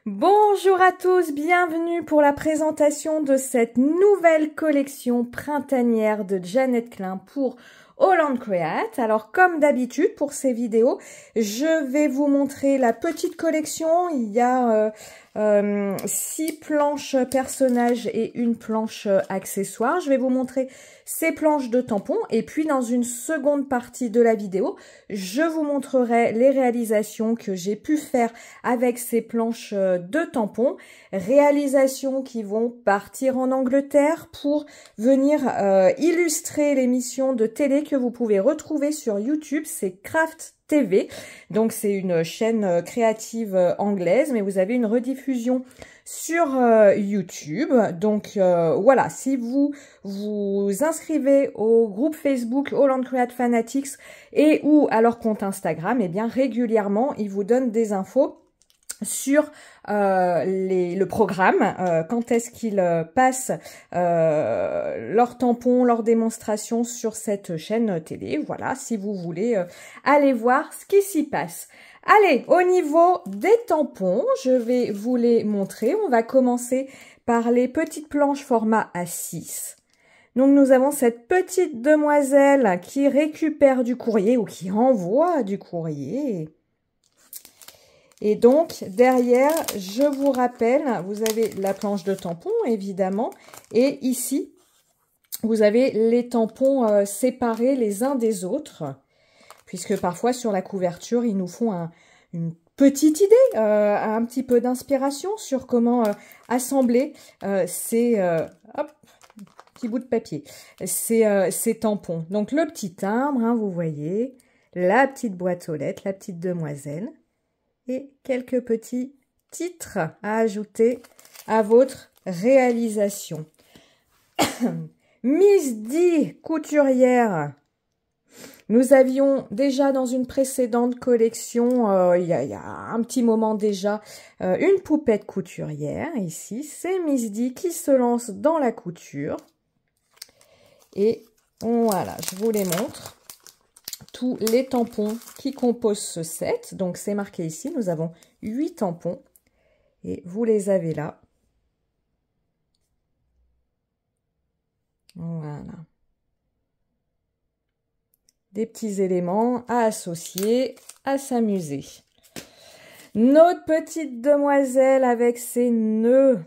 Bonjour à tous, bienvenue pour la présentation de cette nouvelle collection printanière de Jeannette Klein pour Holland Create. Alors comme d'habitude pour ces vidéos, je vais vous montrer la petite collection. Il y a 6 planches personnages et une planche accessoire. Je vais vous montrer ces planches de tampons et puis dans une seconde partie de la vidéo, je vous montrerai les réalisations que j'ai pu faire avec ces planches de tampons. Réalisations qui vont partir en Angleterre pour venir illustrer l'émission de télé que vous pouvez retrouver sur YouTube, c'est Craft TV. Donc c'est une chaîne créative anglaise, mais vous avez une rediffusion sur YouTube. Donc voilà, si vous vous inscrivez au groupe Facebook Holland Create Fanatics et ou à leur compte Instagram, eh bien régulièrement, ils vous donnent des infos sur le programme, quand est-ce qu'ils passent leurs tampons, leurs démonstrations sur cette chaîne télé. Voilà, si vous voulez aller voir ce qui s'y passe. Allez, au niveau des tampons, je vais vous les montrer. On va commencer par les petites planches format A6. Donc nous avons cette petite demoiselle qui récupère du courrier ou qui envoie du courrier. Et donc, derrière, je vous rappelle, vous avez la planche de tampons, évidemment. Et ici, vous avez les tampons séparés les uns des autres. Puisque parfois, sur la couverture, ils nous font une petite idée, un petit peu d'inspiration sur comment assembler ces... hop, petit bout de papier. Ces tampons. Donc, le petit timbre, hein, vous voyez, la petite boîte aux lettres, la petite demoiselle. Et quelques petits titres à ajouter à votre réalisation. Miss D, couturière. Nous avions déjà dans une précédente collection, il y a un petit moment déjà, une poupette couturière. Ici, c'est Miss D qui se lance dans la couture. Et voilà, je vous les montre. Tous les tampons qui composent ce set. Donc, c'est marqué ici. Nous avons 8 tampons. Et vous les avez là. Voilà. Des petits éléments à associer, à s'amuser. Notre petite demoiselle avec ses nœuds.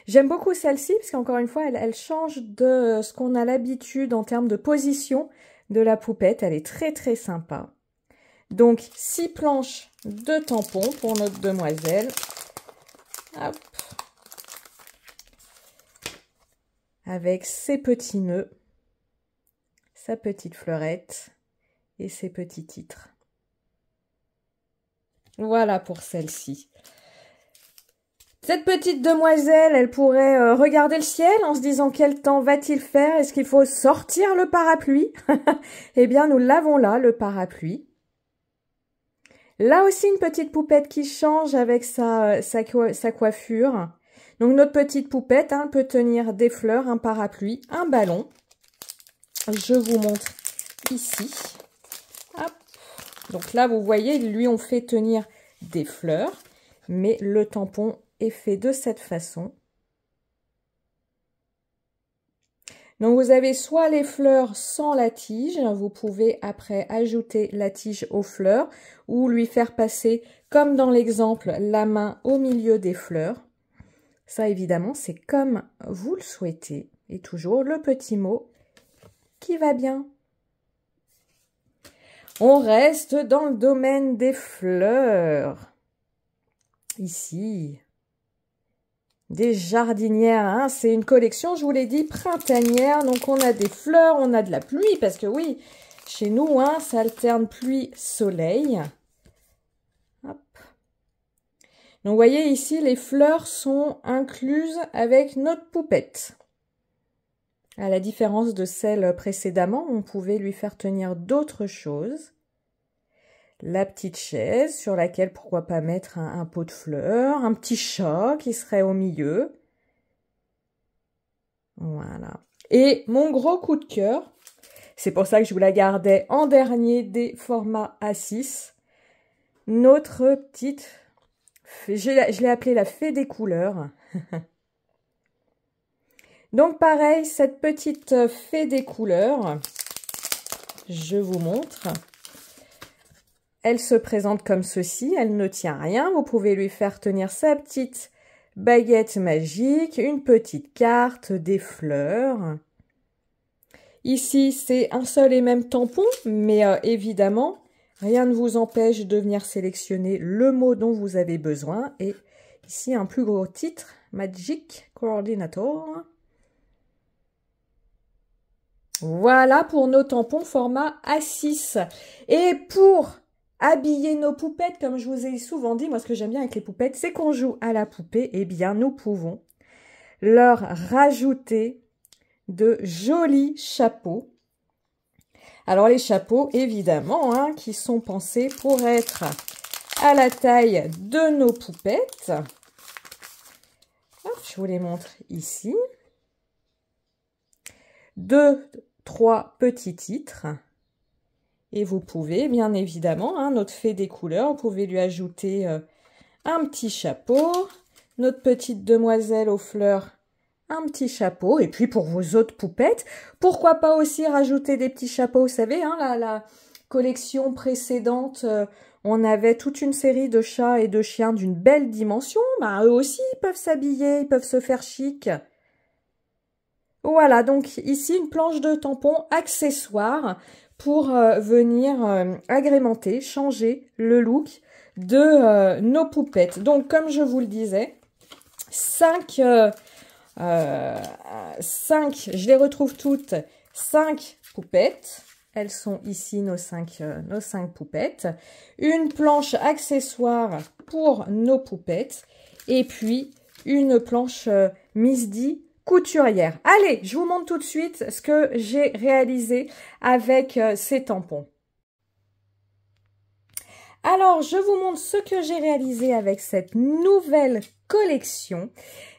J'aime beaucoup celle-ci parce qu'encore une fois, elle change de ce qu'on a l'habitude en termes de position de la poupette. Elle est très très sympa. Donc 6 planches de tampons pour notre demoiselle. Hop. Avec ses petits nœuds, sa petite fleurette et ses petits titres. Voilà pour celle-ci. Cette petite demoiselle, elle pourrait regarder le ciel en se disant quel temps va-t-il faire? Est-ce qu'il faut sortir le parapluie? Eh bien, nous l'avons là, le parapluie. Là aussi, une petite poupette qui change avec sa coiffure. Donc, notre petite poupette peut tenir des fleurs, un parapluie, un ballon. Je vous montre ici. Hop. Donc là, vous voyez, ils lui ont fait tenir des fleurs, mais le tampon est fait de cette façon. Donc vous avez soit les fleurs sans la tige, vous pouvez après ajouter la tige aux fleurs ou lui faire passer, comme dans l'exemple, la main au milieu des fleurs. Ça évidemment c'est comme vous le souhaitez. Et toujours le petit mot qui va bien. On reste dans le domaine des fleurs. Ici, des jardinières, hein. C'est une collection, je vous l'ai dit, printanière. Donc, on a des fleurs, on a de la pluie, parce que oui, chez nous, ça alterne pluie-soleil. Hop. Donc, vous voyez ici, les fleurs sont incluses avec notre poupette. À la différence de celle précédemment, on pouvait lui faire tenir d'autres choses. La petite chaise sur laquelle, pourquoi pas mettre un pot de fleurs, un petit chat qui serait au milieu. Voilà. Et mon gros coup de cœur, c'est pour ça que je vous la gardais en dernier des formats A6, notre petite je l'ai appelée la fée des couleurs. Donc pareil, cette petite fée des couleurs, je vous montre. Elle se présente comme ceci, elle ne tient rien. Vous pouvez lui faire tenir sa petite baguette magique, une petite carte, des fleurs. Ici, c'est un seul et même tampon, mais évidemment, rien ne vous empêche de venir sélectionner le mot dont vous avez besoin. Et ici, un plus gros titre, Magic Coordinator. Voilà pour nos tampons format A6. Et pour habiller nos poupettes, comme je vous ai souvent dit, moi ce que j'aime bien avec les poupettes, c'est qu'on joue à la poupée. Eh bien, nous pouvons leur rajouter de jolis chapeaux. Alors les chapeaux, évidemment, hein, qui sont pensés pour être à la taille de nos poupettes. Hop, je vous les montre ici. 2, 3 petits titres. Et vous pouvez, bien évidemment, hein, notre fée des couleurs, vous pouvez lui ajouter un petit chapeau. Notre petite demoiselle aux fleurs, un petit chapeau. Et puis pour vos autres poupettes, pourquoi pas aussi rajouter des petits chapeaux. Vous savez, hein, la collection précédente, on avait toute une série de chats et de chiens d'une belle dimension. Bah, eux aussi, ils peuvent s'habiller, ils peuvent se faire chic. Voilà, donc ici, une planche de tampons accessoire pour venir agrémenter, changer le look de nos poupettes. Donc, comme je vous le disais, 5, je les retrouve toutes, 5 poupettes. Elles sont ici nos 5 poupettes. Une planche accessoire pour nos poupettes. Et puis, une planche Miss D couturière. Allez, je vous montre tout de suite ce que j'ai réalisé avec ces tampons. Alors, je vous montre ce que j'ai réalisé avec cette nouvelle collection.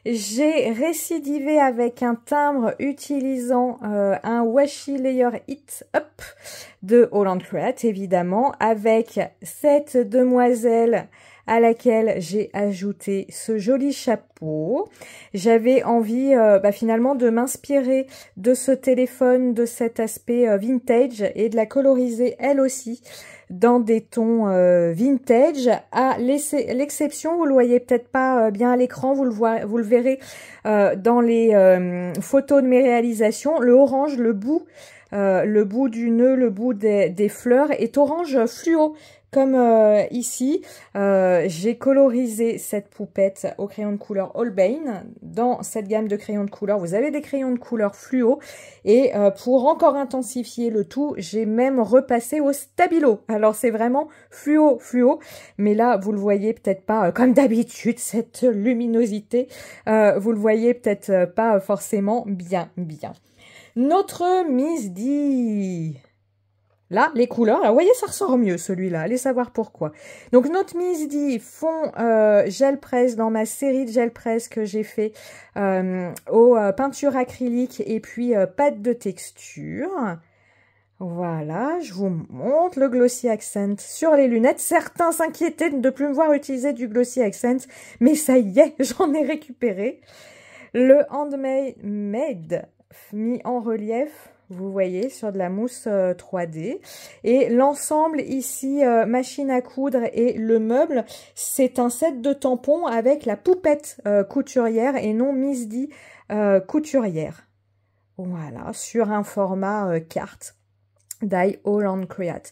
J'ai récidivé avec un timbre utilisant un Washi Layer It Up de Holland Create, évidemment, avec cette demoiselle à laquelle j'ai ajouté ce joli chapeau. J'avais envie finalement de m'inspirer de ce téléphone, de cet aspect vintage et de la coloriser elle aussi dans des tons vintage, à l'exception, vous le voyez peut-être pas bien à l'écran, vous le verrez dans les photos de mes réalisations, le orange, le bout du nœud, le bout des fleurs est orange fluo. Comme ici, j'ai colorisé cette poupette au crayon de couleur Holbein. Dans cette gamme de crayons de couleur, vous avez des crayons de couleur fluo. Et pour encore intensifier le tout, j'ai même repassé au stabilo. Alors, c'est vraiment fluo. Mais là, vous le voyez peut-être pas comme d'habitude, cette luminosité. Vous le voyez peut-être pas forcément bien. Notre Miss D. Là, les couleurs, alors, vous voyez, ça ressort mieux celui-là. Allez savoir pourquoi. Donc, notre Miss D fond gel presse dans ma série de gel presse que j'ai fait aux peintures acryliques et puis pâte de texture. Voilà, je vous montre le Glossy Accent sur les lunettes. Certains s'inquiétaient de ne plus me voir utiliser du Glossy Accent, mais ça y est, j'en ai récupéré. Le Handmade mis en relief. Vous voyez, sur de la mousse 3D. Et l'ensemble ici, machine à coudre et le meuble, c'est un set de tampons avec la poupette couturière et non Miss D couturière. Voilà, sur un format carte by Holland Create.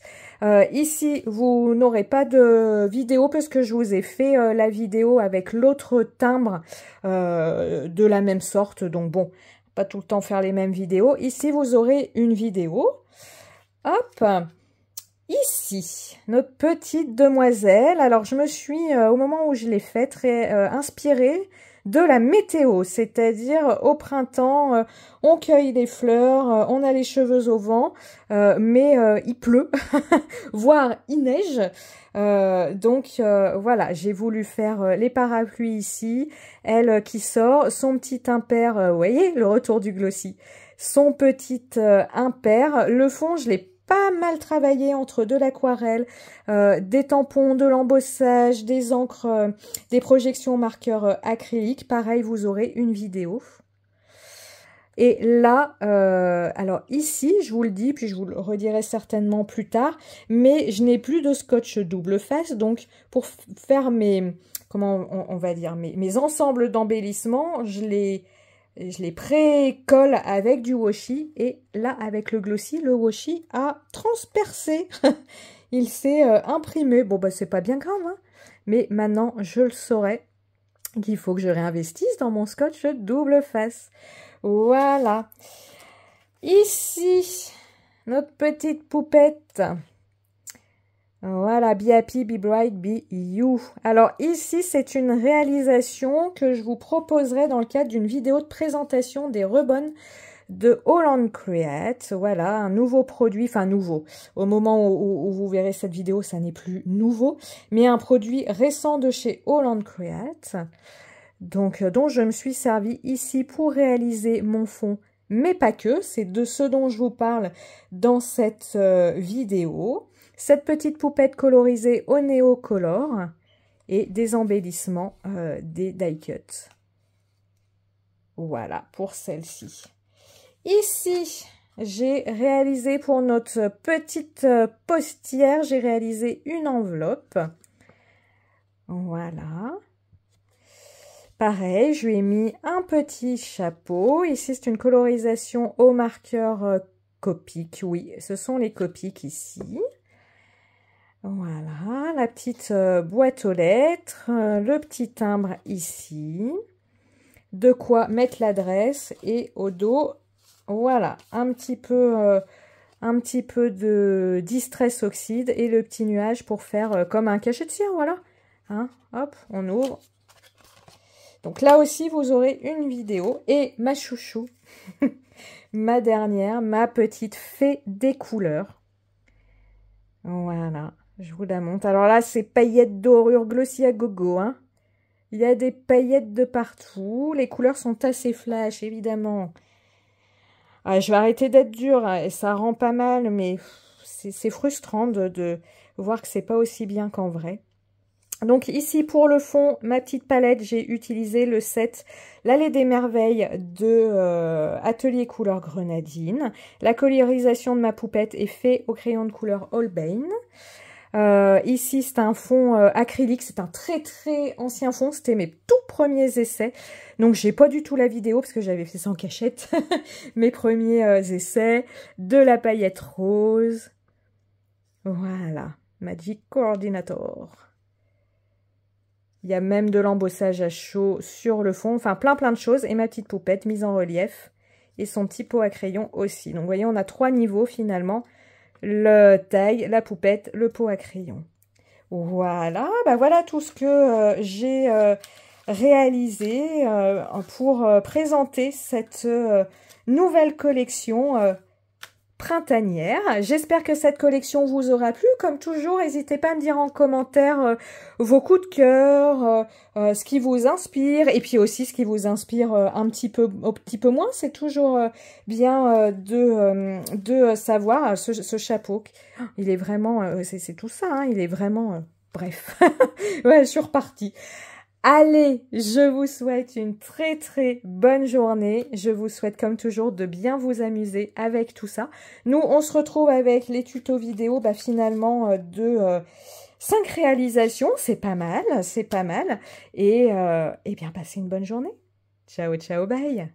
Ici, vous n'aurez pas de vidéo parce que je vous ai fait la vidéo avec l'autre timbre de la même sorte. Donc bon, pas tout le temps faire les mêmes vidéos. Ici, vous aurez une vidéo. Hop. Ici, notre petite demoiselle. Alors, je me suis, au moment où je l'ai faite, inspirée de la météo. C'est-à-dire, au printemps, on cueille des fleurs, on a les cheveux au vent, mais il pleut, voire il neige. Donc voilà, j'ai voulu faire les parapluies ici, elle qui sort, son petit impair, vous voyez, le retour du glossy, son petit impair, le fond je l'ai pas mal travaillé entre de l'aquarelle, des tampons, de l'embossage, des encres, des projections marqueurs acryliques. Pareil, vous aurez une vidéo. Et là, alors ici, je vous le dis, puis je vous le redirai certainement plus tard, mais je n'ai plus de scotch double face, donc pour faire mes, comment on va dire, mes ensembles d'embellissement, je les pré-colle avec du washi, et là, avec le glossy, le washi a transpercé. Il s'est imprimé. Bon, bah c'est pas bien grave, hein, mais maintenant, je le saurai qu'il faut que je réinvestisse dans mon scotch double face. Voilà. Ici, notre petite poupette. Voilà, Be Happy, Be Bright, Be You. Alors ici, c'est une réalisation que je vous proposerai dans le cadre d'une vidéo de présentation des rebonds de Holland Create. Voilà, un nouveau produit, enfin nouveau. Au moment où vous verrez cette vidéo, ça n'est plus nouveau, mais un produit récent de chez Holland Create. Donc, dont je me suis servi ici pour réaliser mon fond, mais pas que. C'est de ce dont je vous parle dans cette vidéo. Cette petite poupette colorisée au Neocolor et des embellissements des die cuts. Voilà pour celle-ci. Ici, j'ai réalisé pour notre petite postière, j'ai réalisé une enveloppe. Voilà. Pareil, je lui ai mis un petit chapeau. Ici, c'est une colorisation au marqueur Copic. Oui, ce sont les Copic ici. Voilà, la petite boîte aux lettres, le petit timbre ici. De quoi mettre l'adresse et au dos, voilà, un petit peu de Distress Oxide et le petit nuage pour faire comme un cachet de cire, voilà. Hein, hop, on ouvre. Donc là aussi, vous aurez une vidéo. Et ma chouchou, ma dernière, ma petite fée des couleurs. Voilà, je vous la montre. Alors là, c'est paillettes dorure glossy à gogo. Hein. Il y a des paillettes de partout. Les couleurs sont assez flash, évidemment. Ah, je vais arrêter d'être dure. Hein, et ça rend pas mal, mais c'est frustrant de voir que c'est pas aussi bien qu'en vrai. Donc ici pour le fond, ma petite palette, j'ai utilisé le set L'Allée des Merveilles de Atelier Couleur Grenadine. La colorisation de ma poupette est faite au crayon de couleur Holbein. Ici c'est un fond acrylique, c'est un très ancien fond, c'était mes tout premiers essais. Donc j'ai pas du tout la vidéo parce que j'avais fait ça en cachette. Mes premiers essais, de la paillette rose. Voilà, Magic Coordinator. Il y a même de l'embossage à chaud sur le fond. Enfin, plein de choses. Et ma petite poupette mise en relief. Et son petit pot à crayon aussi. Donc, vous voyez, on a 3 niveaux finalement. Le taille, la poupette, le pot à crayon. Voilà. Bah, voilà tout ce que j'ai réalisé pour présenter cette nouvelle collection printanière. J'espère que cette collection vous aura plu. Comme toujours, n'hésitez pas à me dire en commentaire vos coups de cœur, ce qui vous inspire, et puis aussi ce qui vous inspire un petit peu moins. C'est toujours bien de savoir ce chapeau. Il est vraiment, c'est tout ça, hein, il est vraiment, bref, ouais, je suis repartie. Allez, je vous souhaite une très bonne journée. Je vous souhaite comme toujours de bien vous amuser avec tout ça. Nous, on se retrouve avec les tutos vidéo finalement de 5 réalisations. C'est pas mal, c'est pas mal. Et bien, passez une bonne journée. Ciao, ciao, bye.